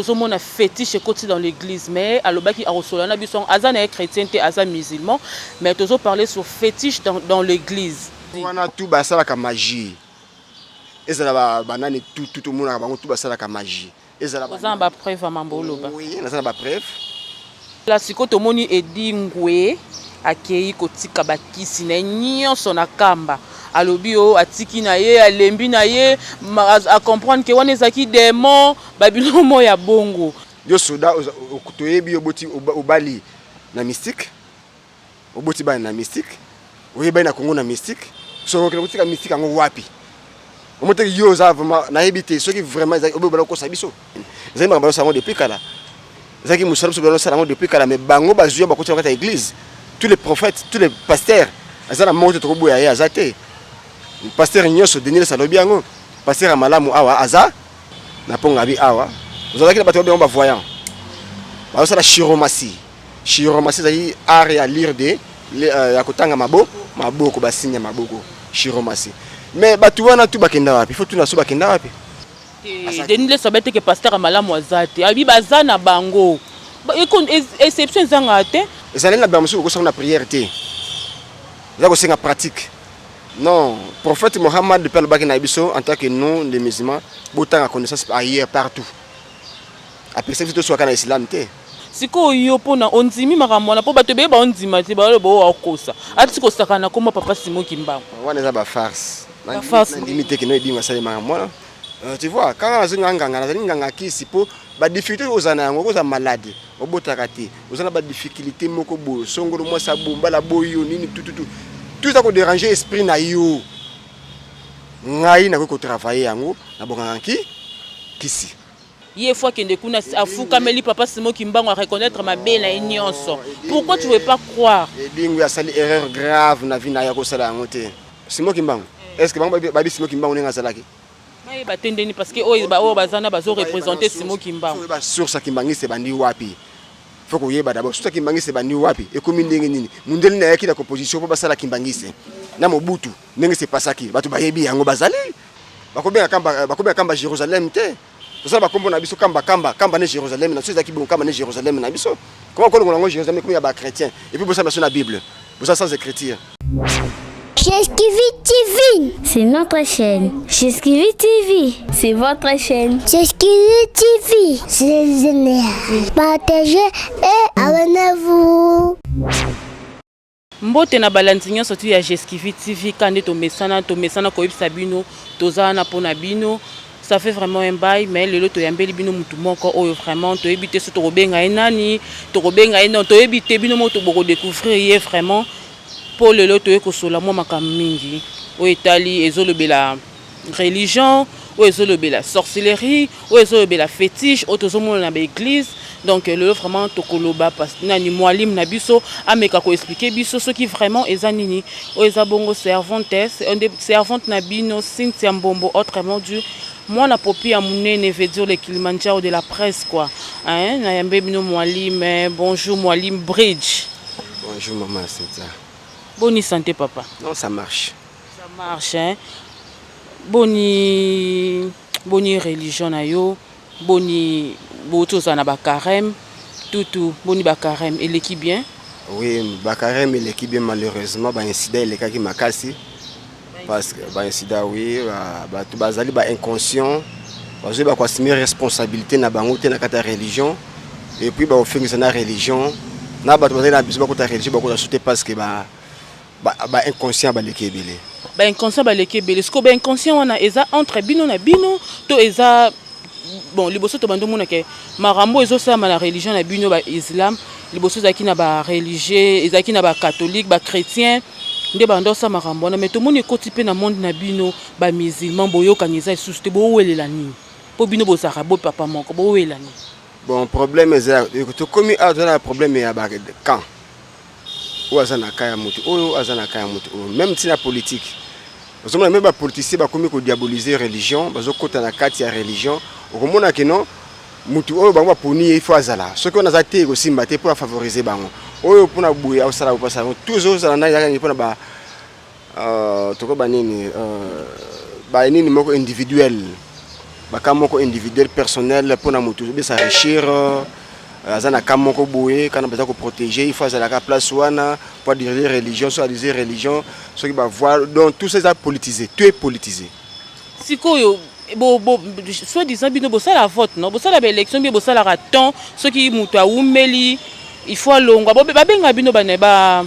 tout monde a fétiche côté dans l'église mais alobaki arosolana bison azana chrétien te aza musulman mais toujours parler sur fétiche dans l'église. On a tout ça la magie. Et ça va banane tout le monde a tout ça la magie. Et ça va ba preuve à mamboloba. Oui, ça ba preuve. La sikoto moni edi ngwe akei kotika bakisi na nyonso na kamba. Alobi o atiki na ye alembi na ye a comprendre que wana ezaki démon babilomo ya bongo. Yo soda okutoyebi oboti obali na mystique. Oboti ba na mystique. Oyeba na Congo na mystique. So okutika mystique ngo wapi? Omote yo za vraiment na hebité ceux qui vraiment obobala ko sabiso. Zema ba salon depuis kala. Zaki musalam so ba salon depuis kala mais bango bazuya ba kotika ta église. Tous les prophètes, tous les pasteurs, azana monte to boya ya azate. Pasteur Nyoso Denis Salobiango, pasteur Malamu Awa Aza, na ponga bi Awa. Vous avez que les bateaux bien voyants. Bah ça la chiromatie. Chiromatie c'est art à lire de ya kotanga maboko basinya maboko chiromatie. Mais bateau wana tout bakenda wapi? Il faut tout na so bakenda wapi? Denis Sabete que pasteur Malamu Azate. Abi bazana bango. Exception zangate. Ezali na bamusu ko na prière té. Za ko senga pratique. Non, prophète Mohammed de Pelbaki Naibiso, en tant que nous, les musulmans, autant à connaissance ailleurs, partout. Après ça, tout soit dans l'islam. Si vous avez ondimi maramona po bato beba ondima te ba le bo akosa ati ko sakana koma papa Simon Kimbangu wana za ba farce na limite que no edima sale maramona tu vois quand azunga nganga kisi po ba difficulté ozana yango ko za malade obotaka te ozana ba difficulté moko bo songolo mo sa bomba la boyo nini tout ça ko déranger esprit na yo ngai na ko travailler yango na bonganga kisi il faut que ndekuna afuka meli papa Simon Kimbangu à reconnaître ma belle nyonso. Pourquoi tu veux pas croire? Dingu ya sali erreur grave na vie na ya ko sala ngote. Simon Kimbangu. Est-ce que ba Simon Kimbangu nenga salaki? Mai batendeni parce que o bazana bazo représenter Simon Kimbangu. Ba source Kimbangu se bandi wapi? Faut ko yeba d'abord source Kimbangu se bandi wapi? E komi ndenge nini? Mundeli na yaki na composition po basala Kimbangu se. Na Mobutu ndenge se pasaki. Batu bayebi yango bazali. Bakobya kamba Jérusalem te. Tout ça va comme on a biso kamba ne Jérusalem na ceux qui bon kamba ne Jérusalem na biso comment on a Jérusalem comme il y a ba chrétien et puis ça sur la Bible ça sans écriture. Chesquivi TV, c'est notre chaîne. Chesquivi TV, c'est votre chaîne. Chesquivi TV, c'est génial. Partagez et abonnez-vous. Mbote na balanzi nyonso tu ya Chesquivi TV kande to mesana ko yebisa bino tozana pona bino. Ça fait vraiment un bail, mais le lot yambeli bino mutu moko oyo vraiment to ebité so to robenga enani to robenga eno to ebité bino moto boko découvrir vraiment pour le lot ko sola mo makamingi o etali ezolobela religion o ezolobela sorcellerie o ezolobela fétiche o tozomona na ba église donc le lot vraiment to koloba parce nani mwalim na biso ameka ko expliquer biso ce qui vraiment ezanini o ezabongo servantesse servante na bino Cynthia Mbombo autrement du moi la popi à Mounene veut dire le Kilimanjaro de la presse quoi. Hein, na yambe bino mwalim bonjour mwalim Bridge. Bonjour maman Cynthia. Bonne santé papa. Non ça marche. Ça marche hein. Boni religion na yo, boni boto za na ba carême, tout boni ba carême et l'équipe bien. Oui, ba carême et l'équipe bien malheureusement ba incident le cas qui m'a cassé. Parce que bah incident oui bah tout bazali bah inconscient parce que bah quoi assumer responsabilité na bango te na kata religion et puis bah au fait que c'est na religion na bah bazali na biso ba kota religion ba kota sauter parce que bah inconscient ba lekebele bah inconscient ba lekebele ce que bah inconscient wana eza entre bino na bino to eza bon liboso to bando mona ke marambo ezo sama na religion na bino ba islam liboso zaki na ba religieux ezaki na ba catholique ba chrétien nde bando sa marambo na mais to moni koti pe na monde na bino ba musulman boyoka niza isusu te bo welela nini po bino bo saka bo papa moko bo wela nini bon problème eza to komi a na problème ya ba quand ou azana kaya mutu oyo azana kaya mutu même si la politique ozomona même ba politicien ba komi ko diaboliser religion bazo kota na kati ya religion okomona ke non mutu oyo bango poni il faut azala ce qu'on a zaté aussi mbaté pour favoriser bango oyo pona buya osala opasa toujours za na ya pona ba toko ba nini moko individuel bakamoko individuel personnel pour na mutu be s'enrichir azana kamoko boye kana besoin ko protéger il faut azala place wana pour dire religion soit dire religion ce qui va voir donc tout ça est politisé, tout est politisé. Sikoyo soit disant bino bosala vote non bosala ba élection bi bosala raton ceux qui mutu aumeli il faut longa babenga bino bana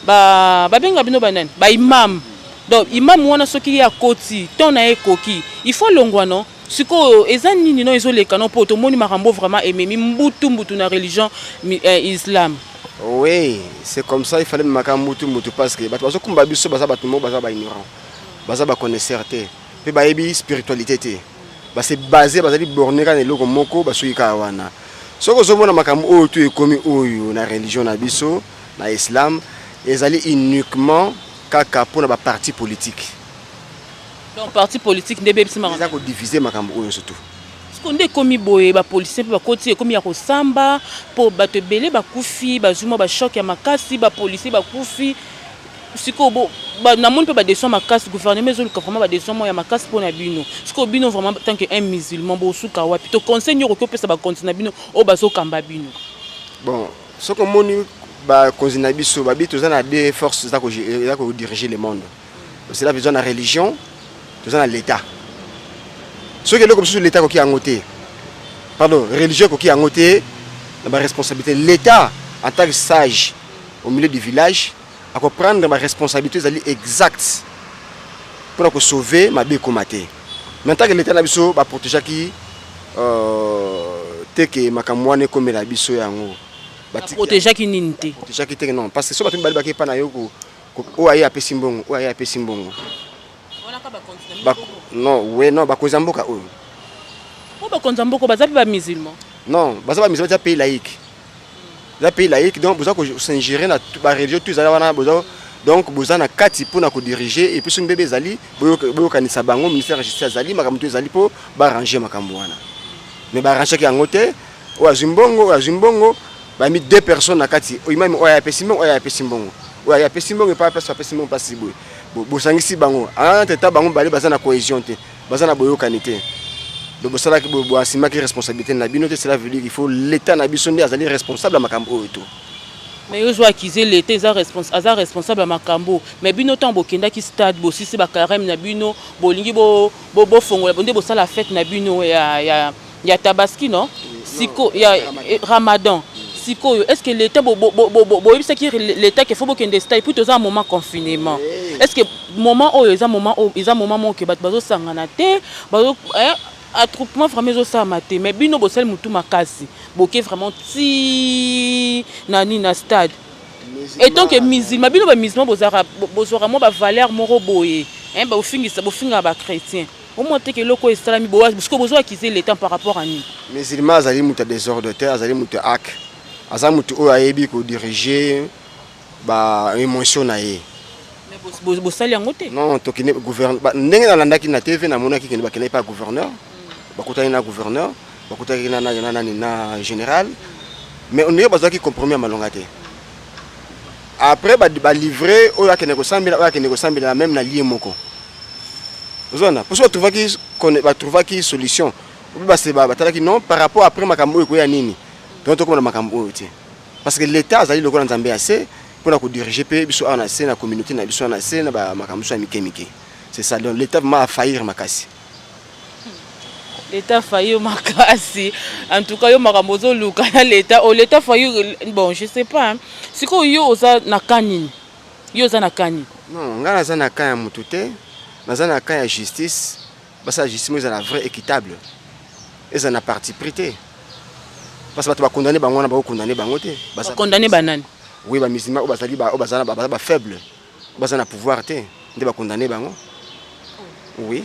babenga bino bana ba imam donc imam wana soki ya koti ton na ekoki il faut longwa non sikoyo eza nini non ezoleka non po to moni makambo vraiment ememi mbutu na religion islam. Oui, c'est comme ça il fallait makambo mbutu parce que bato kumba biso baza bato mo baza ba ignorant baza ba connaisseur te pe ba yebi spiritualité te ba c'est basé bazali borné kana eloko moko basoyika wana soko zomona makambo oyo to ekomi oyo na religion na biso na islam ezali uniquement kaka pour na ba parti politique. Donc parti politique ndebe bisima za ko diviser makambo oyo surtout skonde komi boye ba policier pe ba koti komi ya kosamba po bato belé ba kufi ba zuma ba choc ya makasi ba policier ba kufi siko bo na monde pe ba décision makasi gouvernement ezolu ka vraiment ba décision ya makasi pour na bino siko bino vraiment tant que un musulman bo suka wapi to conseil nyoko ko pesa ba continue bino o bazo kamba bino. Bon soko moni ba konzina biso ba bitu za na deux forces za ko diriger le monde. C'est la vision de la religion, tout ça dans l'état. Ce qui est là comme sur l'état qui a noté. Pardon, religieux qui a noté la responsabilité l'état en tant que sage au milieu du village à prendre ma responsabilité exacte pour sauver ma bé commaté. Maintenant que l'état n'a biso ba protéger qui te que makamwane comme la biso yango. Protéger qui ninte. Protéger qui te non parce que so bato balibaki pa na yo ko o aye apesi mbongo o aye apesi mbongo. Non, oui, non, bakozamboka oyo. O bakozamboka bazapi ba musulman. Non, bazaba musulman za pays laïque. Za pays laïque donc besoin que s'ingérer na ba religion tous za wana besoin donc besoin na kati pour na ko diriger et puis son bébé zali boyo kanisa bango ministère de justice zali makambo to zali po ba ranger makambo wana. Mais ba ranger ki angote o azimbongo ba mi deux personnes na kati o imam o ya pesimon o ya pesimbongo. O ya pesimon pas pesimon pas si boy. Bosangisi bango en teta bango bali baza na cohésion te baza na boyo kanité donc bosala ki bo asima ki responsabilité na bino te cela veut dire qu'il faut l'état na biso ndi azali responsable à makambo oyo to mais yo zo accuser l'état za responsable à makambo mais bino tant bokenda ki stade bo sisi ba carême na bino bolingi bo fongola bonde bosala fête na bino ya tabaski non siko ya ramadan. Est-ce que l'État l'État qu'il faut que l'État pour un moment confinement est-ce que moment où ils ont moment que bazo sanganate bazo attroupement vraiment ça maté mais bino bosel mutu makasi boké vraiment ti nani na stade et donc musulman bino ba musulman bozora mo ba valeur moro boye hein ba ofinga ba chrétien au moins que loko islami bo parce que bozo accuser l'État par rapport à ni musulman azali mutu désordre terre azali mutu ak azamutu o ayebi ko diriger ba émotion na ye mais bo sali ngote non to kine gouverneur ndenge na landaki na TV na monaki kine ba kine pas gouverneur ba kotani na gouverneur ba kotani na général mais on est bazaki compromis à malongate après ba livrer o yakene ko sambila même na lié moko zona pour ça trouver qui solution ba se ba talaki non par rapport après makambo ko ya nini donc comme makambo oyo te parce que l'état azali lokola nzambe assez pour na ko diriger pe biso ana se na communauté na biso ana se na ba makambo so mikemike c'est ça donc l'état va faillir makasi l'état faillir makasi en tout cas yo makambo zo luka na l'état l'état faillir bon je sais pas siko yo oza na kanini yo za na kani non ngana za na kanya mutu te na za na kanya justice basa justice mo za la vraie équitable et ça na parti prité parce que tu vas condamner bango na ba condamner bango te ba condamner banane oui ba musulman ba sali ba ba faible ba na pouvoir te ndé ba condamner bango oui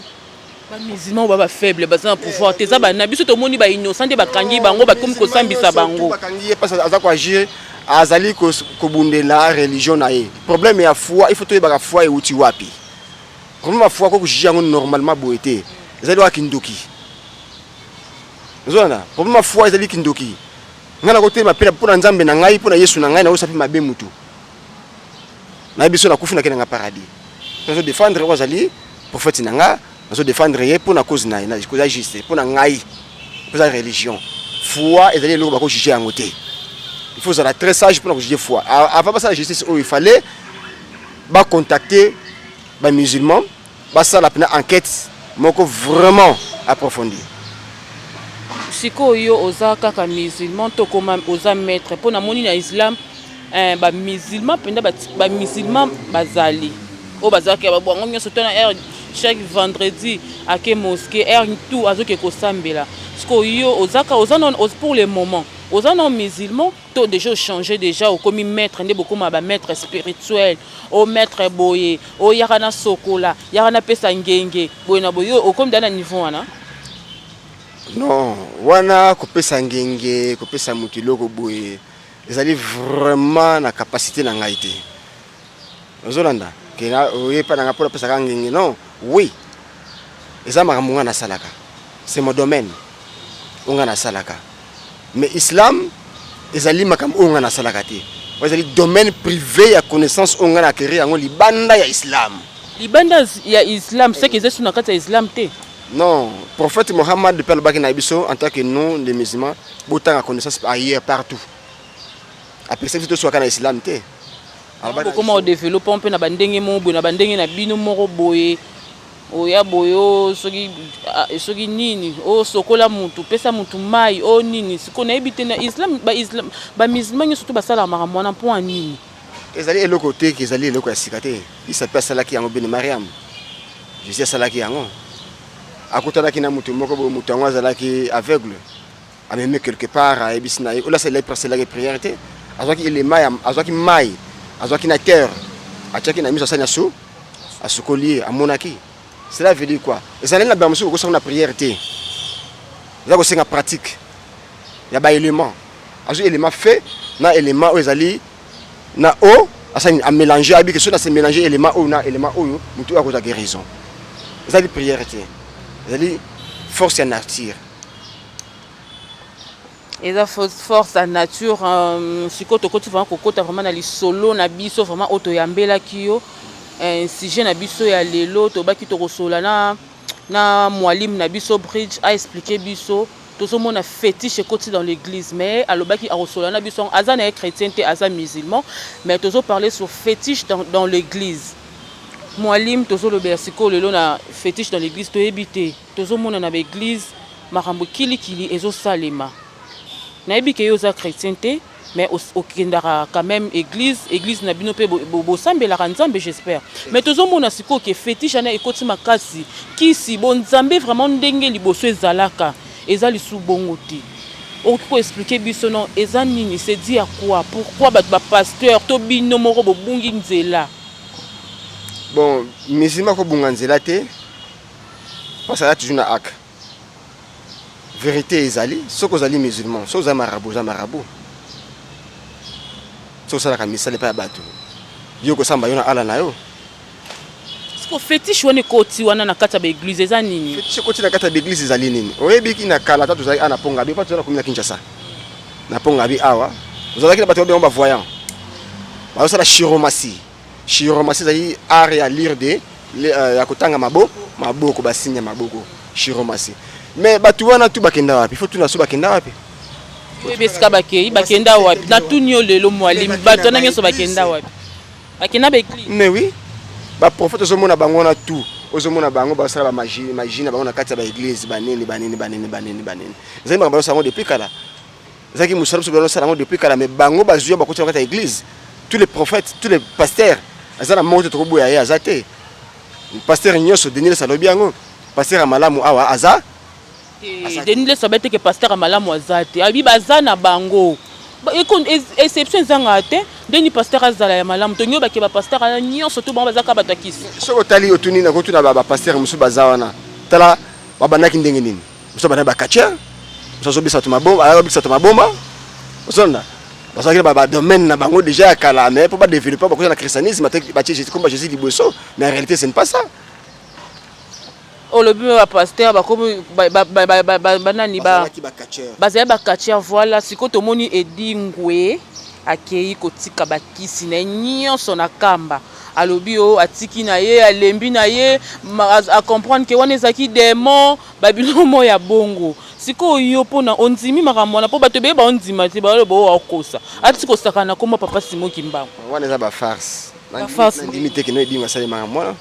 ba musulman ba faible ba na pouvoir te za bana biso to moni ba innocent ndé ba kangi bango ba comme ko sambisa bango ba kangi parce que aza ko agir azali ko bundela religion na ye problème ya foi il faut to ba foi e uti wapi problème ya foi ko juger ngo normalement boete ezali wa kindoki zona problème ya foi ezali kindoki ngana kote mapela pona nzambe na ngai pona Yesu na ngai na osapi mabe mutu na biso na kufu na kena nga paradis. Nous défendre wazali prophète nanga nazo défendre ye pour na cause na cause ya juste pour na ngai pour la religion foi ezali eloko bako juger yango te. Il faut être très sage pour juger foi. Avant ça la justice il fallait ba contacter les musulmans, ba ça la enquête moko vraiment approfondie. Siko yo oza kaka musulman to koma oza maître pour na moni na islam ba musulman penda ba musulman bazali o bazaki ba bongo nyoso to na chaque vendredi à ke mosquée tout azoke ko sambela. Siko yo ozaka oza non pour le moment oza non musulman to déjà changer déjà au comme maître ndé beaucoup ba maître spirituel au maître boye o yakana sokola yakana pesa ngenge boye na boye au comme dans niveau wana. Non, wana kopesa ngenge, kopesa mutiloko boye. Ezali vraiment na capacité na ngai te. Ozolanda, ke na oye pa na ngapola pesa ngenge non. Oui. Eza makambo na salaka. C'est mon domaine. Onga na salaka. Mais islam ezali makambo onga na salaka te. Ezali domaine privé ya connaissance onga na kere yango libanda ya islam. Libanda ya islam c'est que c'est sur na kata islam te. Non, prophète Mohammed de Pelbaki Nabiso, en tant que nous, les musulmans, autant à connaissance ailleurs, partout. Après ça, tout soit dans l'islam. Comment on développe un peu na bandenge mo, na bandenge na bino moro boye, oya boyo, sogi nini, o sokola mutu, pesa mutu mai, o nini, siko na ebite na islam, ba musulman yo surtout basala makamwana point nini. Ezali eloko te, ezali eloko ya sikate. Il s'appelle Salaki yango Ben Mariam. Je sais Salaki yango. Akutana kina mutu moko bo mutu yango azalaki aveugle. Ameme quelque part à ebisina. Ola c'est la prière te. Azwaki elema, azwaki mai, azwaki na terre. Atiaki na miso sanya sou, asukoli amonaki. Cela veut dire quoi? Ezali na bamusu ko na prière te. Zako senga pratique. Ya ba élément. Azu élément fait na élément o ezali na o asani a mélanger abi que ça c'est mélanger élément o na élément o mutu akoza guérison. Ezali prière te. Ezali force ya nature. Eza force à nature sikoto koti vraiment kokota vraiment na lisolo na biso vraiment auto yambela kiyo sujet na biso ya lelo to baki to kosola na mwalim na biso bridge a expliquer biso to so mona fétiche koti dans l'église mais alobaki a kosola na biso azana chrétien te aza musulman mais to so parler sur fétiche dans l'église. Mwalim to so le bersiko lelo na fétiche dans l'église to ebité to so mona na l'église makambo kili ezo salema. Nayebi ke yo za chrétien te mais okendara quand même église na bino pe bo sambela nzambe j'espère mais tozo mona siko ke fétiche na ekoti makasi kisi bon nzambe vraiment ndenge liboso ezalaka ezali sous bongo te okiko expliquer biso non eza nini c'est dit à quoi pourquoi ba pasteur to bino moko bo bungi nzela Bon musulman ko bunga nzela te parce que là toujours na ak vérité ezali soko zali musulman so za marabout so sala ka misale pa bato yo ko samba yo na ala na yo siko fétiche wana koti wana na kata ba église eza nini fétiche koti na kata ba église ezali nini oyebiki na kala tatu zali ana ponga bi pa tozala komina Kinshasa na ponga bi awa ozalaki na bato ba voyant ba sala chiromancie zali art ya lire de ya kotanga maboko basinya maboko chiromancie. Mais batu wana tu bakenda wapi? Faut tu na so bakenda wapi? Oui, beska bakenda wapi? Na tunyo lelo mwalim batu na nyoso bakenda wapi? Bakenda ba église. Mais oui. Ba prophète ozomona bango na tout. Ozomona bango ba sala ba magie na bango na kati ya ba église banene. Zali ba sango depuis kala. Zaki musala so ba sango depuis kala mais bango ba zuya ba koti na kati ya église. Tous les prophètes, tous les pasteurs, azana monte to boya ya azate. Pasteur nyoso Denis Salobi yango. Pasteur Amalamu awa aza Denis le sabete que pasteur Amalamu azate. Abi bazana bango. Exception zanga te. Denis pasteur azala ya malamu to nyoba ke ba pasteur nyonso to bango bazaka batakisi. So otali otuni na kotuna ba pasteur musu bazawana. Tala babanaki ndenge nini? Musu bana ba kacha. Musu bisa to mabomba. Osonda. Parce que ba domaine na bango déjà kala mais pour pas développer ba ko na christianisme ba Jésus comme Jésus liboso mais en réalité ce n'est pas ça. Le but va pasteur banani ba bazaya ba katia voilà siko to moni edingwe akei kotika bakisi na nyonso na kamba alobi o atiki na ye alembi na ye a comprendre que wana ezaki démon babilomo ya bongo sikoyo mpona ondimi makambo wana mpo bato ebeye baondima te baloba oyo akosa ati kosaka na komba papa Simon Kimbangu wana eza bafarce ndimi te keno edima asalemaka mwana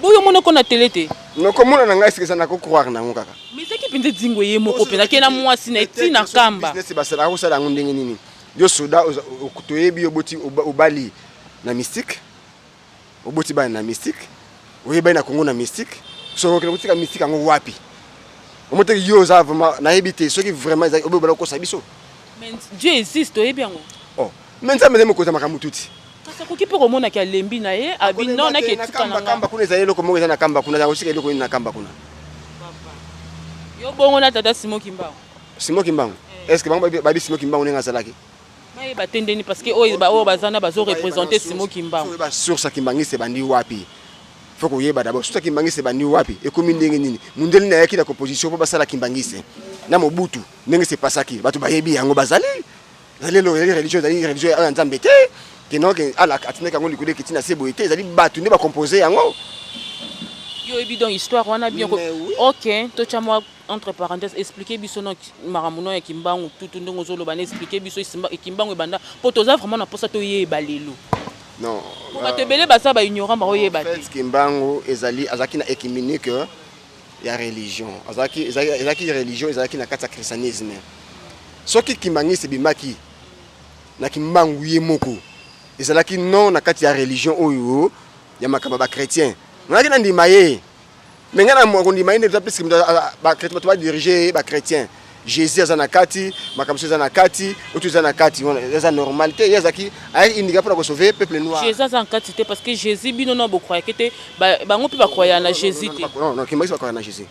boyo mona ko na tele te nokomona na ngai sikeza nakocroire nango kaka mais ezaki mpenza dingo ye moko mpenza ke na mwasi na etina kamba basalaka kosala yango ndenge nini yo soda toyebi oboti obali na mystique oboti bana na mystique oyebani na Congo na mystique so okende kotika mystique yango wapi omoteki yo oza vraiment nayebi te soki vraiment obobala kokosa biso mais Dieu existe oyebi yango mais nzambe nde mokonzi ya makambo tuti kasi akoki mpe komonaki alembi na ye abinonaki etika na kamba kuna ezali eloko moko eza na kamba kuna akosika eloko nini na kamba kuna yo bongo na tata Simon Kimbangu Simon Kimbangu est-ce que bango babi Simon Kimbangu ndenge azalaki bayeba te ndeni parce que oyo bazana bazorepresente Simon Kimbangu source ya Kimbangisi ebandi wapi faut koyeba d'abord source ya Kimbangisi ebandi wapi ekomi ndenge nini mundeli na yaki na composition mpo basala Kimbangisi na Mobutu ndenge sepasaki bato bayebi yango bazali religion ya nzambe te keno ke ala atinaka yango likolo ekiti na se boye te ezali bato nde bacompose yango yo oyebi donc histoire wana bien ok totya mwa entre parenthèses expliquer biso no makambo no ya Kimbangu tutu ndenge ozoloba na expliquer biso Kimbangu ebanda mpo toza vraiment na mposa toyeba lelo non bato ebele baza baignorant baoyeba te Kimbangu azalaki na écuménique ya religion ezalaki religion ezalaki na kati ya christianisme soki Kimbangisi ebimaki na Kimbangu ye moko ezalaki non na kati ya religion oyo ya makambo ba chrétien ngaki na ndima ye mais ngana mo ndima ye ndeza plus ba chrétien ba diriger ba chrétien Jésus aza na kati makambo aza na kati otu aza na kati eza normalité ezaki ay indica pour sauver peuple noir Jésus aza en kati te parce que Jésus bino no bokroya kete bango mpe bakroya na Jésus te non Kimbangisi bakroya na Jésus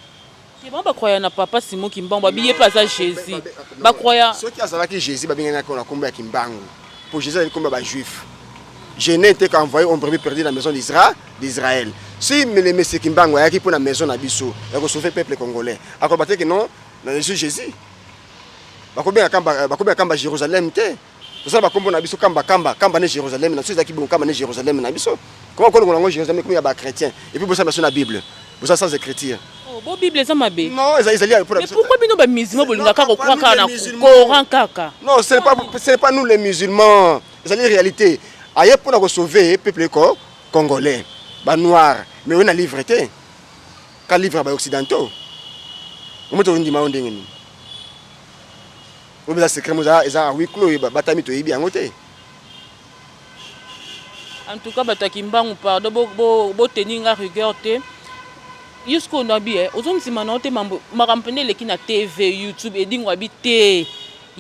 te bango bakroya na papa Simon Kimbangu babiye mpe aza Jésus bakroya soki azalaki Jésus babengaki na kombo ya Kimbangu pour Jésus azali kombo ba juif je n'ai été qu'envoyé on brebis perdu dans la maison d'Israël. Si le monsieur Kimbangu a qui pour la maison d'Abisso, il a sauvé le peuple congolais. À quoi que non, dans Jésus. Bakobia kamba Jérusalem te. Tout ça bakombo na biso kamba ne Jérusalem na ceux qui bon kamba ne Jérusalem na biso. Comment on a Jérusalem comme il y a ba chrétien et puis vous ça sur la Bible. Vous ça sans écriture. Oh, bo Bible ça mabe. Non, ils pour la. Mais pourquoi bino ba musulmans bolingaka ko croire na Coran kaka? Non, c'est pas nous les musulmans. C'est la réalité. Aye pour nous sauver peuple congolais, ba noir, mais on a livré te. Quand livre ba occidentaux. On te dit ma ondenge ni. On va secret moza eza huis clos ba tami to yebi yango te. En tout cas bato Kimbangu pardon bo teninga rigueur te. Yusko nabi ozonzima na te marampene leki na TV YouTube edingwa bi te.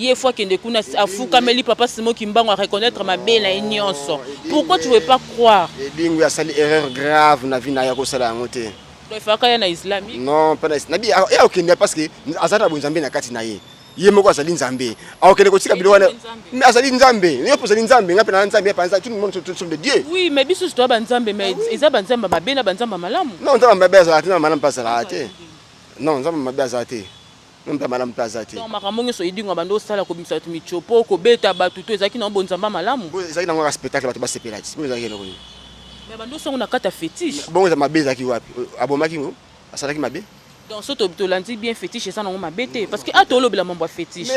Il faut que kuna afukameli papa Simon Kimbangu à reconnaître ma belle et nyonso. Pourquoi tu ne veux pas croire? Dingu ya sali erreur grave na vie na ya ko sala ngote. Donc il faut qu'il y ait un islamique. Non, pas nabi ya okende parce que azata bonzambe na kati na ye. Ye moko azali nzambe. Okende ko tika bilwana. Mais azali nzambe. Yo pozali nzambe ngape na nzambe pa nzambe tout le monde sont de Dieu. Oui, mais biso to ba nzambe mais eza ba nzambe mabe na ba nzambe malamu. Non, nzambe mabe azali na malamu pas azali. Non, nzambe mabe azali. Madame Plazati. Non, makamongo so idingo bando sala ko bimisa tu michopo ko beta batuto ezaki na bonzamba malamu. Bo ezaki na ngwa spectacle batu ba sepelati. Bo ezaki na ko. Mais bando so na kata fétiche. Bon za mabe ezaki wapi? Abomaki ngo? Asalaki mabe? Donc so to landi bien fétiche ça na ngo mabete parce que atolo bila mambo fétiche.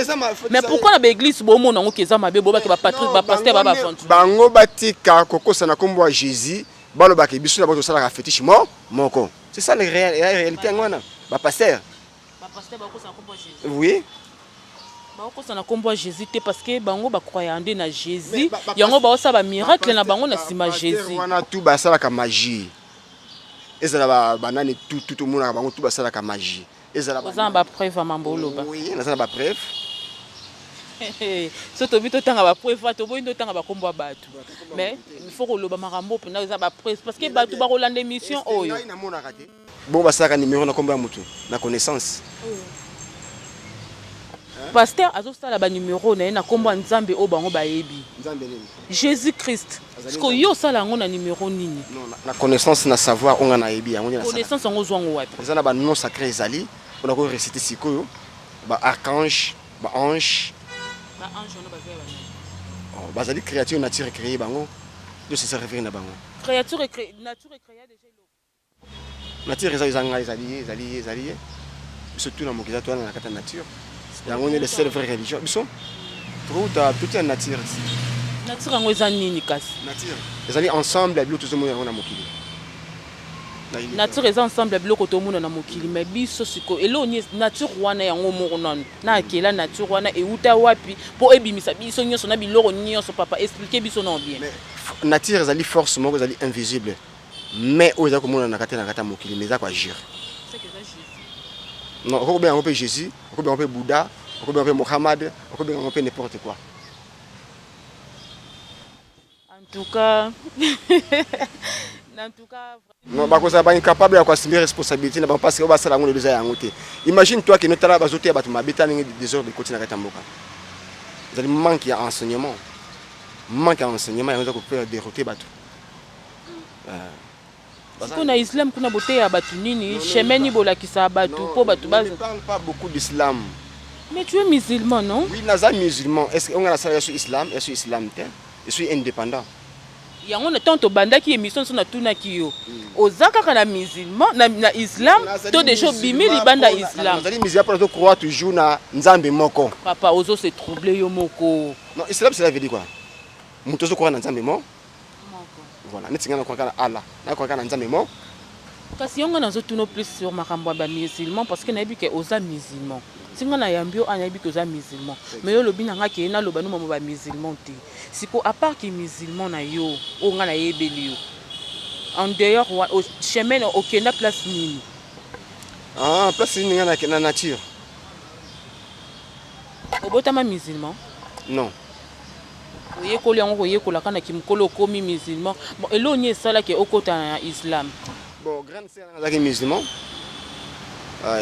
Mais pourquoi na église bo mona ngo keza mabe bo ba ke ba patrick ba pasteur ba fontu. Bango batika kokosa na kombo ya Jésus, balo ba ke biso na bato sala ka fétiche moko. C'est ça la réalité ngwana. Ba pasteur. Oui. Bakosa na kombo Jésus te parce que bango ba croyande na Jésus. Yango ba osa ba miracle na bango na sima Jésus. Wana tout ba sala ka magie. Ezala ba banane tout monde na bango tout ba sala ka magie. Ezala ba preuve mambolo ba. Oui, na sala ba preuve. So to bito tanga ba preuve to boindo tanga ba kombo bato. Mais il faut que lo ba marambo pe na za ba preuve parce que bato ba rolande mission oyo. Bon ba sala numéro na kombo ya mutu na connaissance. Pasteur azosala ba numéro na kombo nzambe o bango bayebi. Nzambe nini? Jésus Christ. Parce que yo sala ngo na numéro nini? Non, na connaissance na savoir on a yebi yango na connaissance ngo zwango wapi? Ezana ba nom sacré ezali, on a ko réciter sikoyo, ba archange, ba ange. Ba ange on a ba oh, bazali créature nature créée bango. de se servir na bango. Nature est créée déjà. Nature ezali surtout na mokili to na kata nature. Yango ne le seul vraie religion. Biso pour ta toute la nature. Nature yango eza nini kasi? Nature ezali ensemble ya biloko tozomona yango na mokili. Nature eza ensemble ya biloko tomona na mokili mais biso siko eloni nature wana yango moko nanu na akela nature wana euta wapi po ebimisa biso nyonso na biloko nyonso papa expliquer biso na bien. Nature ezali force moko ezali invisible mais oza komona na kata mokili mais za kwa agir. Non, on peut bien appeler Jésus, on peut bien appeler Bouddha, on peut bien appeler Mohammed, on peut bien appeler n'importe quoi. En tout cas, non, parce qu'on est incapable d'assumer responsabilité, parce que on va se rendre les gens. Imagine toi que nous t'as bazoté à battre ma bêta des heures de côté dans Katamboka. Vous allez manquer d'enseignement, d'enseignement, et on va faire dérouter bateau. Kuna islam kuna bote ya batu nini chemeni bolakisa batu po batu base. On ne parle pas beaucoup d'islam. Mais tu es musulman non? Oui, naza musulman. Est-ce qu'on a ça sur islam? Je suis islam, je suis indépendant. Yango na tanto bandaki émission so na tuna kiyo. Ozaka kana musulman na islam to déjà bimi libanda islam. Nazali musulman pour croire toujours na nzambe moko. Papa ozo se troubler yo moko. Non, islam cela veut dire quoi? Mutozo croire na nzambe moko. Voilà, nous sommes en Allah, nous sommes en Nzambe. Kasi on a nazotuno plus sur makambo ba musulman parce que na yebi ke oza musulman. Singa na yambio anayebi ke oza musulman. Mais yo lobi nanga ke na loba no mamo ba musulman te. Siko à part que musulman na yo, o nga na yebeli yo. En dehors au chemin okenda place nini? Ah, place nini nga na nature. Obotama musulman? Non. Oyekoli yango oyekola kana kimkolo komi musulman. Bon eloni esala ke okota na islam. Bon, grande sœur nga musulman.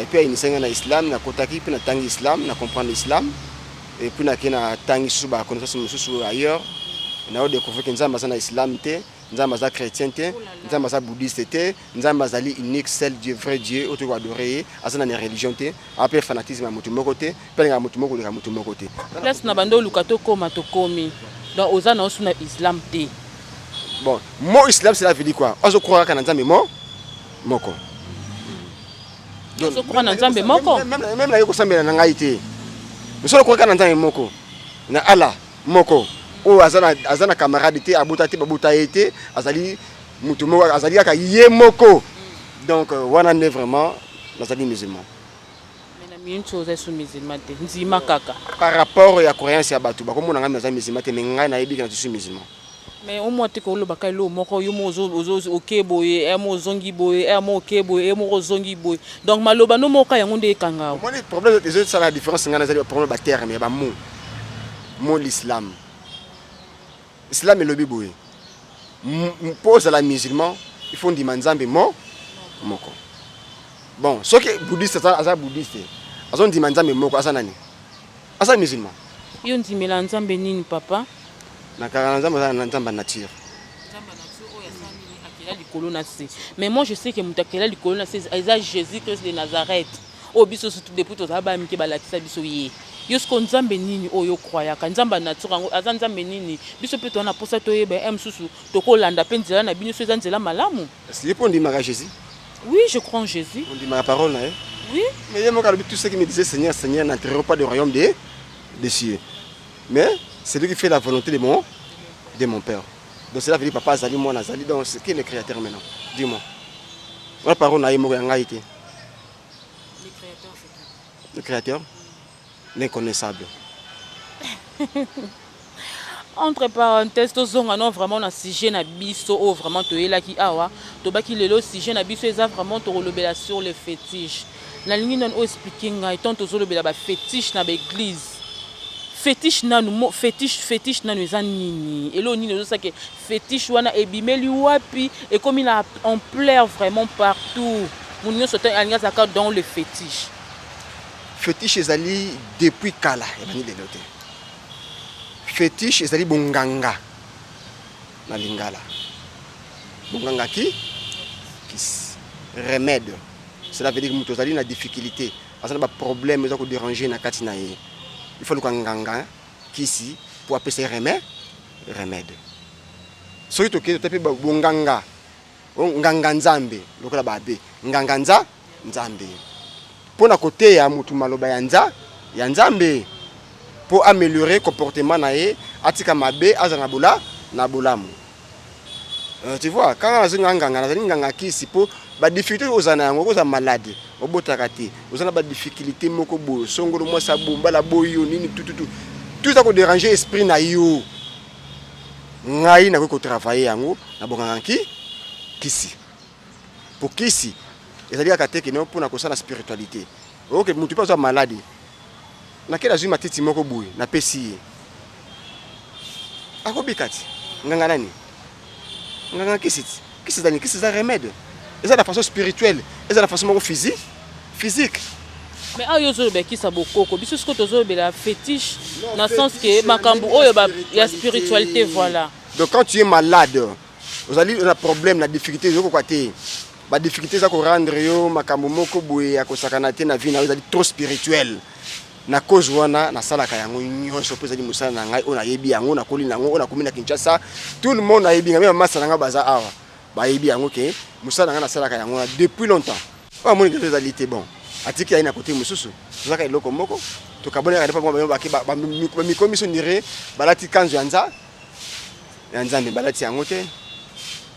Et puis il enseigne na islam, na kotaki puis na tangi islam, na comprendre l'islam. Et puis na kena tangi sous ba connaissance sous ailleurs. Na découvrir que nzamba na islam te, nzamba za chrétien te, nzamba za bouddhiste te, nzamba zali unique seul Dieu vrai Dieu auto ko adorer, azana na religion te, après fanatisme à mutu moko te, pelinga mutu moko le mutu moko te. Place na bando lukato koma to komi. Donc aux annonces na islam te. Bon, mot islam c'est la veut dire quoi? On se croit que nzambe moko. On se croit nzambe moko. Même la yoko sambela na ngai te. Mais so croit que nzambe moko. Na Allah moko. O azana camarade te abuta te babuta été azali mutu moko azali aka ye moko. Donc wana ne vraiment azali musulman. Une chose sous musulman te nzima kaka. Par rapport à croyance ya batu ba komona ngami azali musulman te mais ngai na yebi que je suis musulman. Mais au moins te ko lo bakay lo moko yo mo zo okeboye e mo zongi boye e mo okeboye e mo zongi boye. Donc maloba no moka yango nde kanga. Moi le problème des autres ça la différence ngana azali problème ba terme ba mot l'islam. Islam est le biboye. Pose à la musulman, il faut dire nzambe moko. Bon, ce qui est bouddhiste, c'est bouddhiste. Azon dit nzambe moko asa nani? Asa musulman. Yo ndimela nzambe nini papa? Na kaka nzambe na nzamba nature. Nzamba nature oya sani akela likolo na se. Mais moi je sais que mutakela likolo na se eza Jésus Christ de Nazareth. O biso surtout depuis to za ba mike balatisa biso ye. Yosko nzambe nini oyo croyaka nzamba nature ngo aza nzambe nini biso pe to na posa to yeba msusu to kolanda pe nzela na bino so eza nzela malamu. Est-ce qu'il peut dire Jésus? Oui, je crois en Jésus. On dit ma parole là. Oui. Mais il y a tout ce qui me disait Seigneur, Seigneur, n'entreront pas du royaume des cieux. Mais c'est lui qui fait la volonté de mon Père. Donc c'est là que dit papa Azali, moi Nazali. Donc c'est qui est le créateur maintenant? Dis-moi. La parole là, il m'a été. Le créateur c'est qui? Le créateur? L'inconnaissable. Entre parenthèses, tozonga non vraiment na sujet na biso o vraiment to elaki awa to baki lelo sujet na biso eza vraiment to relobela sur les fétiches. Na lingi non o expliquer ngai tant to zolobela ba fétiche na ba église. Fétiche nanu mo fétiche nanu eza nini? Elo nini zo sake fétiche wana ebimeli wapi et comme il a ampleur vraiment partout. Mon nyo sotan alinga zaka dans le fétiche. Fétiche ezali depuis kala ebani de noter. Fétiche ezali bonganga na lingala. Bonganga qui remède. Cela veut dire que muto ezali na difficulté, azana ba problème ezako déranger na kati na ye. Il faut le nganga kisi pour appeler remède. soki tokei totape bonganga nganga nzambe lokola babe nganga nzambe mpona koteya mutu maloba ya nzambe pour améliorer comportement na ye atika mabe azanga na bolamu. Tu vois, quand on a nganga kisi po ba difficulté ozana yango koza malade obotaka te ozana ba difficulté moko bo songolo mo sa bomba la boyo nini tout ça ko déranger esprit na yo ngai na ko travailler yango na bonganga kisi pour kisi ezali ka te ke no pona ko sala spiritualité OK mutu pas malade na kela zuma titi moko boye na pesi akobikati nganga nani nganga kisi za remède. Et ça la façon spirituelle, et ça la façon physique. Mais ayo zo be kisa bokoko, biso ce que tozo be la fétiche dans le sens que makambu oyo ba ya spiritualité voilà. Donc quand tu es malade, vous allez un problème, la difficulté zo ko kwate. Ba difficulté za ko rendre yo makambu moko boye ya ko sakana te na vie na vous allez trop spirituel. Na cause wana na sala ka yango nyonso pesa di musala na ngai ona yebi yango na koli nango ona komina Kinshasa, tout le monde a yebi même massa nga baza awa. Ba yebi yango ke musala nga na sala ka yango depuis longtemps. Ba moni que réalité bon. Atiki aina côté mususu. Zaka iloko moko. To kabone ka depa ba mi commission dire balati kanzo yanza. Yanza ni balati yango te.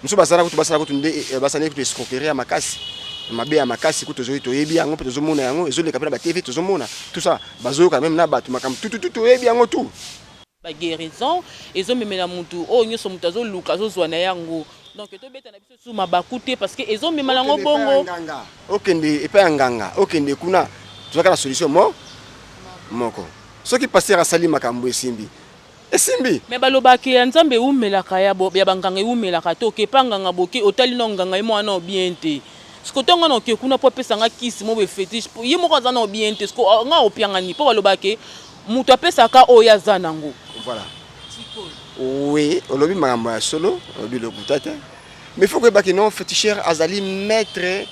Musu basala kutu nde basane kutu escroquerie ya makasi. Mabe ya makasi kutu zo yebi yango pe zo mona yango ezo le kapela ba TV to zo mona. Tout ça bazo quand même na batu makam tout yebi yango tout. Ba guérison ezo memela mutu o nyoso mutu azo luka zo zwana yango. Donc to beta na biso suma bakute parce que ezo memela ngo bongo. Okende epa nganga, okende kuna tuzaka la solution moko. Soki passer à sali makambo esimbi. Mais baloba ke nzambe umelaka ya banganga umelaka to ke panganga boke otali no nganga imo ana bien te. Skotonga no ke kuna po pesa nga kisi mo be fétiche po yimo ko zana bien te sko nga opianga ni po baloba ke mutu apesa ka oya zanango. Voilà. Oui, olobi makambo ya solo, olobi le butata. Mais faut que baki non féticheur azali maître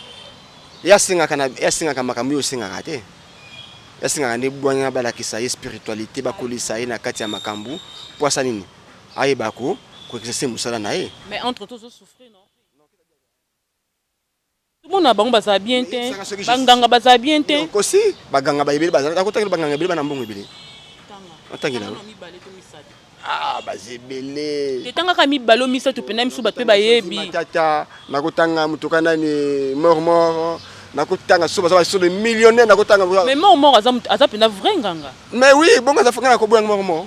ya singa makambo yo singa kate. Ya singa ne bwanya bala kisa spiritualité ba kolisa na kati ya makambo poisa nini. Aye bako ko exercer musala na ye. Mais entre tous souffrir non. Tout le monde a bango baza bien te. Banganga baza bien te. Donc aussi baganga ba ibeli baza ta kotaka banganga ibeli bana mbongo ibeli. Otangila. Ah bazebele. Tetanga ka mibalo misa to pena misu batwe bayebi. Tata nakotanga mutokana ni mort nakotanga so baza so de millionnaire nakotanga. Mais mort aza pena vrai nganga. Mais oui bongo aza fanga ko boyanga mort.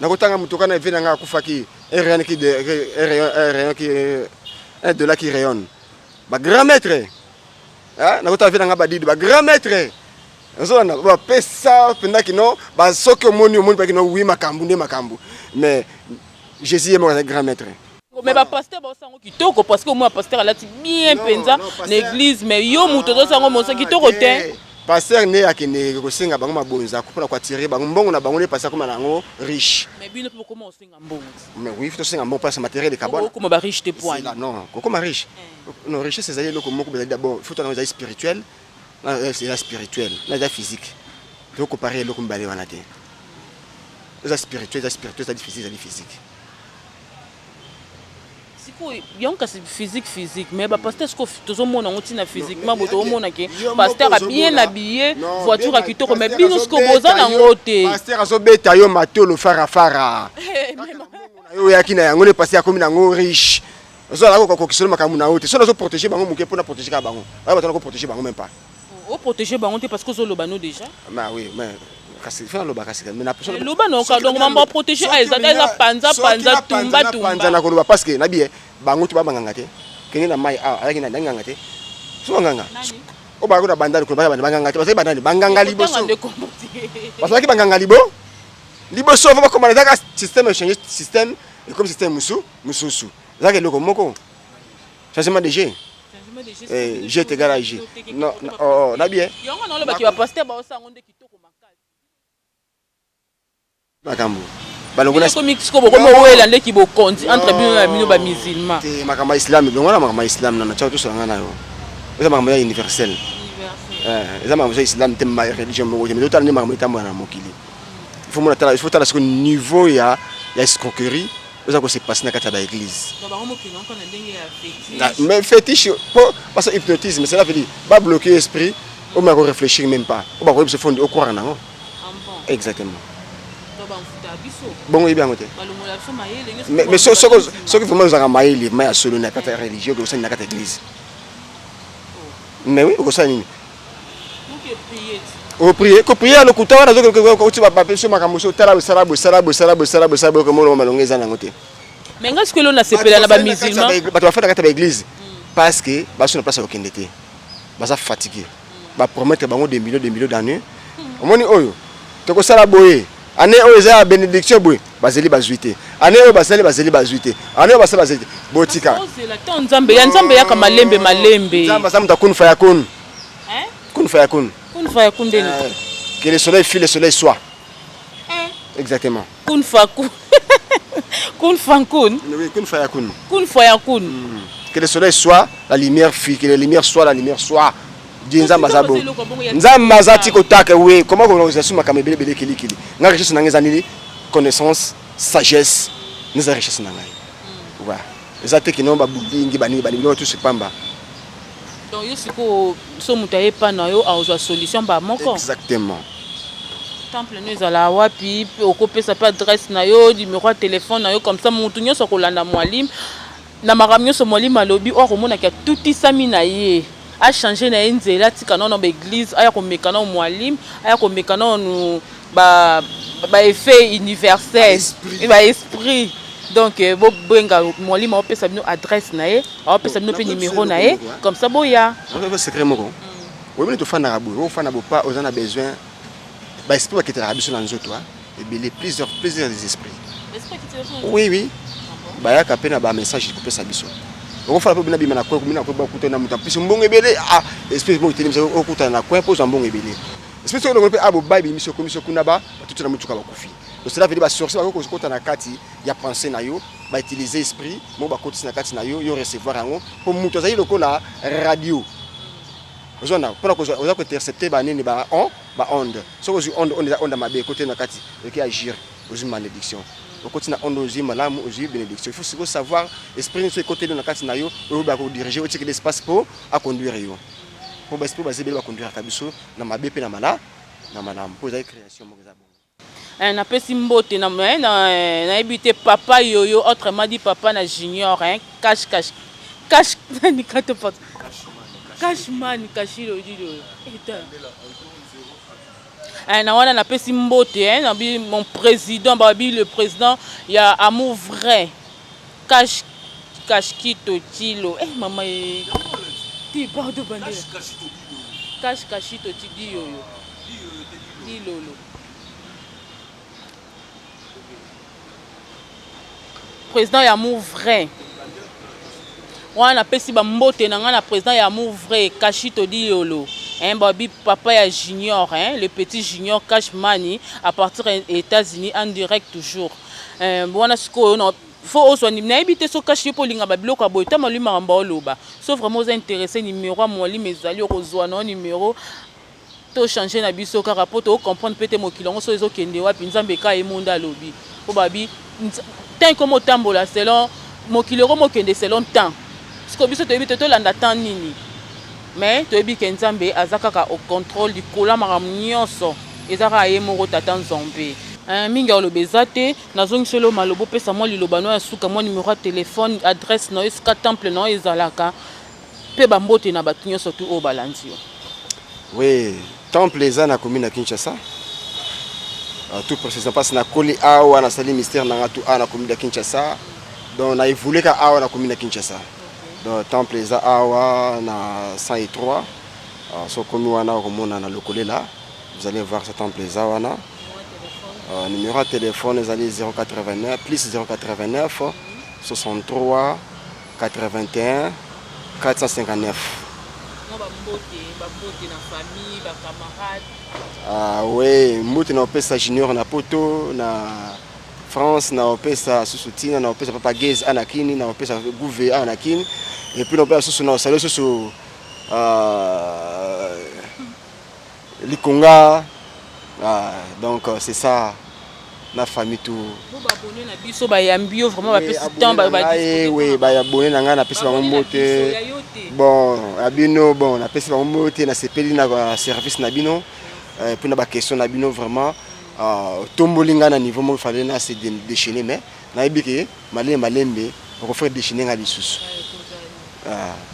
Nakotanga mutokana vena nga kufaki un rayon qui un de là qui rayonne. Ba grand maître. Hein nakotanga vena nga badidi ba grand maître. Nzona ba pesa penda kino ba soko moni pa kino oui makambu nde makambu. Mais Jésus est mon grand maître. Mais ba pasteur ba sango kitoko parce que moi pasteur alati bien penza l'église mais yo muto to sango mo kitoko te. Pasteur ne akene ko senga bango mabonza ko pona kwa tirer bango mbongo na bango ne passer comme nango riche. Mais bino po comment senga mbongo. Mais oui, faut senga mbongo parce matériel de carbone. Comment ba riche te point. Non, comment riche. Non, richesse c'est aller loko moko d'abord, faut être spirituel. C'est la spirituelle, la physique. Tu peux comparer le combat de l'année. La spirituelle, la physique. C'est quoi? Il y a un physique, mais pasteur, ce que tout le monde a physiquement, tout le monde a pasteur a bien habillé, voiture à Kitoko, mais bien ce que vous avez en côté. Pasteur a sobeta yo mato le fara. Yo yakina yango ne passer comme nango riche. Zo la ko kisolo makamu na hote. So na zo protéger bango muke pour na protéger ka bango. Ba ba ko protéger bango même pas. O protéger bango parce que zo lobano déjà. Bah oui, mais kasi fa loba kasi mais na personne. Lobano ka donc mamba protéger eza panza tumba. Na ko loba parce que na bien bango tu ba banganga te. Kengi na mai ala kina nganga te. So nganga. O ba ko na bandali ko ba banganga te parce que bandali banganga liboso. Parce que banganga liboso va comment ça système changer système et comme système mususu. Ça que loko moko. Changement de G. G te garage. Non, oh, na bien. Yonga no loba ki ba pasteur ba osango nde kitoko makali. Makambo. Balongona ko mix ko boko mo wela nde ki bo konti entre bino na bino ba musulman. Te makamba islam, ngona makamba islam na cha to so ngana yo. Eza makamba universel. Eza makamba islam te ma religion mo, mais total ni makamba tambo na mokili. Il faut tala ce niveau ya escroquerie. oza ko se passer na kati ya église. Donc bango mokino encore na ndenge ya fétiche. Mais fétiche parce que hypnotisme cela veut dire pas bloquer l'esprit, on va réfléchir même pas. On va se fonder au croire non. Exactement. Donc ban futa biso. Bon oui bien côté. Balongola biso mayele. Mais ce que vraiment nous avons mayele mais solo na kati ya religieux que ça na kati ya église. Mais oui, au sein ni. Au prier, ko prier le couteau na zo ko ti ba papier sur makamuso tala sala comme on malongeza na ngote. Mais est-ce que l'on a séparé la musulman? Ba to faire kati ya église parce que ba sur la place au kendete. Ba ça fatigué. Ba promettre bango des millions d'années. Omoni oyo. To ko sala boye. Année oyo za bénédiction boye. Bazeli bazuité. Année oyo bazeli bazuité. Année oyo basala bazeli botika. C'est la temps Nzambe ya kama malembe. Nzambe ça mutakun fa yakun. Hein? Kun fa yakun. Kun fa yakun deni. Que le soleil file, le soleil soit. Exactement. Kun fa kun. Kun fa kun. Oui, kun fa yakun. Kun fa yakun. Que le soleil soit, la lumière file, que la lumière soit, la lumière soit. Nzamba zabo. Nzamba zati kotaka oui, comment on se suma kamebele bele kili. Nga richesse na ngezanili connaissance, sagesse, nous a richesse na ngai. Voilà. Ezate ki nomba budingi bani tout ce pamba. Donc yo siko so mutaye pa na yo a solution ba moko. Exactement. Temple nous ala wapi okopesa pa adresse na yo, numéro de téléphone na yo comme ça mutu nyoso kolanda mwalim na makamyo so mwalim alobi o komona ka tuti sami na ye. A changer na nzela tika na église aya ko mekana mwalim aya ko mekana no ba effet universel ba esprit. Donc bo benga mwalim a opesa bino adresse na ye a opesa bino pe numéro na ye comme ça boya un secret moko oui mais to fana rabu o fana bo pas aux en a besoin ba esprit qui te rabu sur nzoto et bien plusieurs des esprits oui ba ya kapena ba message ko pesa biso on fala po bina bima na ko mina ko ba kutana muta piso mbongo ebele esprit mo telemisa o kutana na ko po za mbongo ebele esprit so ngo pe abo ba bi miso kuna ba tout na mutuka ba kufi. Donc cela veut dire que sorcier va ko na kati ya penser na yo ba utiliser esprit mo ba koti na kati na yo recevoir ngo pour muto za yilo ko la radio ozona pour ko za ko intercepter ba nini ba onde so ko onde mabe côté na kati qui agir aux malédiction au côté na onde aux malamu aux bénédiction il faut savoir esprit sur côté na kati na yo ba ko diriger au l'espace pour à conduire yo pour ba esprit ba zebele ba conduire kabiso na mabe pe na mala pour za création mo za na pesi mbote na ebité papa yoyo autrement dit papa na junior hein cash ni kato pot cash man kashiro dido na wana na pesi mbote hein na bi mon président babi le président ya amour vrai cash kito tilo mama ti pardon bandela cash kito ti yoyo dilolo président ya amour vrai wana pesi ba mbote na nga na président ya amour vrai Kashito Diolo babi papa ya junior le petit junior Cash Money à partir des États-Unis en direct toujours wana siko no faut aussi ni na ebité so cash po linga ba biloko aboy ta malu maramba oloba so vraiment vous intéressé numéro à moi li mezali kozwa no numéro to changer na biso ka rapport to comprendre peut-être mo kilongo so ezokende wapi nzambe ka emonda lobi po babi tant comme otambola selon mokilero mokende selon temps siko biso toyebi to landa temps nini mais toyebi ke nzambe azakaka au contrôle du kola maram nyonso ezaka ye moko tata nzambe mingi olobeza te nazongi solo malobo pesa moi liloba no ya suka moi numéro de téléphone adresse no eska temple no ezalaka pe bambote na bato nyonso tu o balandi oui temple eza na commune ya Kinshasa tout précisément parce na koli awa na sali mystère na tout na commune ya Kinshasa donc na évolué ka awa na commune ya Kinshasa donc temple eza awa na 103 so komi wana komona na lokolela vous allez voir ce temple eza wana numéro de téléphone ezali 089 plus 089 63 81 459 oui, mbote na opesa junior na poto na France na opesa susutina na opesa papa Gez anakini na opesa gouve anakini et puis na opesa susu na salo susu likonga donc c'est ça na famille tout. Vous abonnez na biso ba yambio vraiment ba pesi temps ba oui ba abonné na nga na pesi ba mbote. Bon, abino bon na pesi ba mbote na sepeli na service na bino pour na ba question na bino vraiment tombolinga na niveau mo fallait na se déchaîner mais na yebike malembe on faire déchaîner nga lisusu.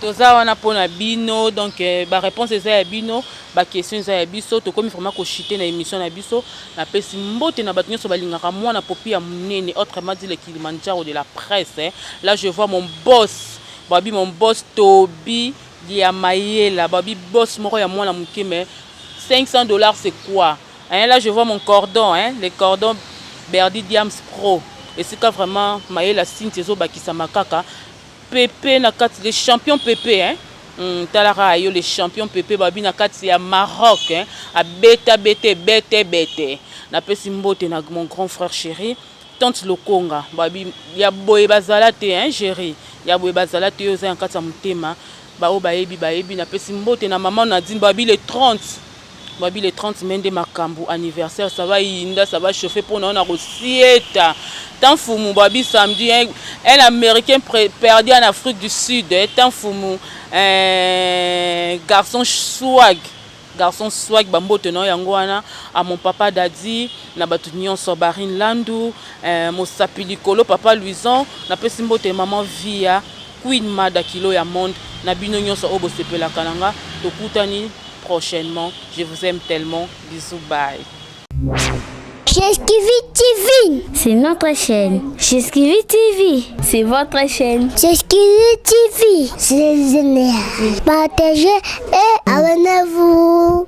Toza wana pona bino donc ba réponse eza ya bino ba question eza ya biso to komi vraiment ko chiter na émission na biso na pesi mbote na bato nyonso balingaka mwana popi ya munene autrement dit le Kilimanjaro de la presse hein. Là je vois mon boss Toby Diamayela babi boss moko ya mwana muke mais $500 c'est quoi hein? Là je vois mon cordon hein, les cordons Berdi Diams Pro et c'est quand vraiment Mayela signe tezo bakisa makaka Pépé na kati les champions Pépé hein. Talara yo les champions Pépé babi na kati ya Maroc hein. A bete na pesi mbote na mon grand frère chéri tante Lokonga babi ya boye bazala te hein chéri ya boye bazala te yo za en kati ya mutema ba o bayebi na pesi mbote na maman Nadine babi les 30 babi les 30 mende makambu anniversaire ça va inda ça va chauffer pour na rosieta tant fumu babi samedi un américain perdu en Afrique du Sud tant fumu garçon swag bambote no yango wana à mon papa Dadi na batu nyonso Barine Landu Mosapili Kolo papa Louison na pesi mbote maman Via Queen Mada Kilo ya monde na bino nyonso obo sepela kananga tokutani prochainement. Je vous aime tellement. Bisous, bye. Chesquivi TV. C'est notre chaîne. Chesquivi TV, c'est votre chaîne. Chesquivi TV, c'est génial. Partagez et abonnez-vous.